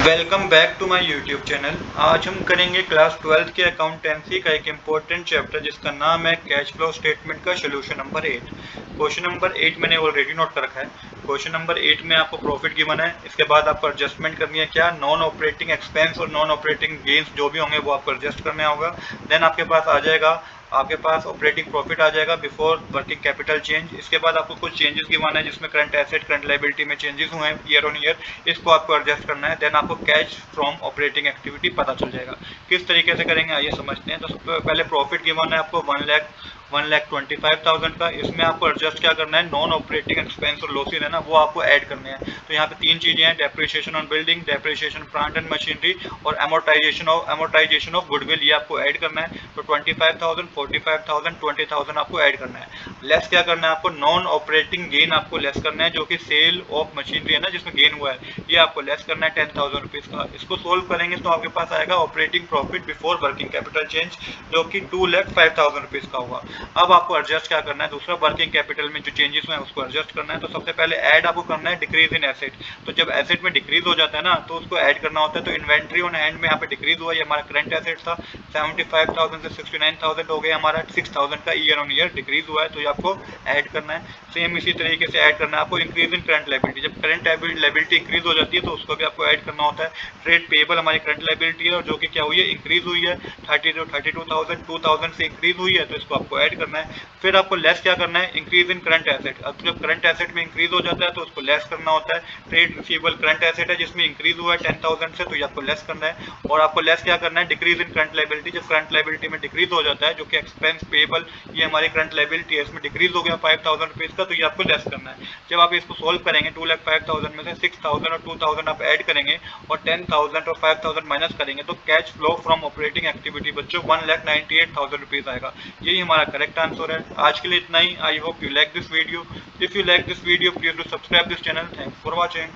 Welcome back to my YouTube channel. आज हम करेंगे क्लास 12th के अकाउंटेंसी का एक इम्पोर्टेंट चैप्टर जिसका नाम है कैश फ्लो स्टेटमेंट का सोल्यूशन नंबर 8। क्वेश्चन नंबर 8 मैंने ऑलरेडी नोट कर रखा है। क्वेश्चन नंबर 8 में आपको प्रॉफिट गिवन है, इसके बाद आपको एडजस्टमेंट करनी है क्या, नॉन ऑपरेटिंग एक्सपेंस और नॉन ऑपरेटिंग गेन्स जो भी होंगे वो आपको एडजस्ट करना होगा। देन आपके पास आ जाएगा, आपके पास ऑपरेटिंग प्रॉफिट आ जाएगा बिफोर वर्किंग कैपिटल चेंज। इसके बाद आपको कुछ चेंजेस गिवन है जिसमें करंट एसेट करंट लायबिलिटी में चेंजेस हुए हैं ईयर ऑन ईयर, इसको आपको एडजस्ट करना है। देन आपको कैश फ्रॉम ऑपरेटिंग एक्टिविटी पता चल जाएगा। किस तरीके से करेंगे आइए समझते हैं। तो सबसे पहले प्रॉफिट गिवन है आपको 1,25,000 का। इसमें आपको एडजस्ट क्या करना है, नॉन ऑपरेटिंग एक्सपेंस और लॉसेज है ना वो आपको ऐड करने हैं। तो यहाँ पे तीन चीजें हैं, depreciation on building, depreciation plant and machinery और अमोर्टाइजेशन ऑफ गुडविल, ये आपको ऐड करना है। तो 25,000, 45,000, 20,000 आपको ऐड करना है। लेस क्या करना है आपको, नॉन ऑपरेटिंग गेन आपको लेस करना है, जो कि सेल ऑफ मशीनरी है ना जिसमें गेन हुआ है, ये आपको लेस करना है 10,000 रुपीज का। इसको सोल्व करेंगे तो आपके पास आएगा operating profit before working capital change, जो कि 2,05,000 रुपीज का हुआ। अब आपको एडजस्ट क्या करना है, दूसरा वर्किंग कैपिटल में जो चेंजेस हुए हैं उसको एडजस्ट करना है। तो सबसे पहले ऐड आपको करना है डिक्रीज इन एसेट। तो जब एसेट में डिक्रीज हो जाता है ना तो उसको ऐड करना होता है। तो इन्वेंट्री ऑन हैंड में यहाँ पे डिक्रीज हुआ, ये हमारा करंट एसेट था, 75,000 से 69,000 हो गया, हमारा 6,000 का ईयर ऑन ईयर डिक्रीज हुआ है, तो ये आपको ऐड करना है। सेम इसी तरीके से ऐड करना है आपको इंक्रीज इन करंट लायबिलिटी। जब करंट लायबिलिटी इंक्रीज हो जाती है तो उसको भी आपको ऐड करना होता है। ट्रेड पेबल हमारी करंट लायबिलिटी है और जो कि क्या हुई है, इंक्रीज हुई है, 32,000 2,000 से इंक्रीज हुई है, तो इसको आपको ऐड करना है। फिर आपको लेस क्या करना है, इंक्रीज इन करंट एसेट। अब जब करंट एसेट में इंक्रीज हो जाता है तो उसको लेस करना होता है। ट्रेड रिसीवेबल करंट एसेट है जिसमें इंक्रीज हुआ है 10,000 से, तो ये आपको लेस करना है। और आपको लेस क्या करना है, डिक्रीज इन करंट लायबिलिटी। जब करंट लायबिलिटी में डिक्रीज हो जाता है, जो कि एक्सपेंस पेबल, ये हमारी करंट लायबिलिटी है, इसमें डिक्रीज हो गया 5,000 रुपीज का, तो ये आपको लेस करना है। जब आप इसको सोल्व करेंगे 2,05,000 में से 6,000 और 2,000 आप ऐड करेंगे और 10,000 और 5,000 माइनस करेंगे तो cash flow from operating activity बच्चों 1,98,000 रुपीज आएगा। यही हमारा करेक्ट आंसर है। आज के लिए इतना ही। I hope you like this video. If you like this video please do subscribe this channel. Thanks for watching.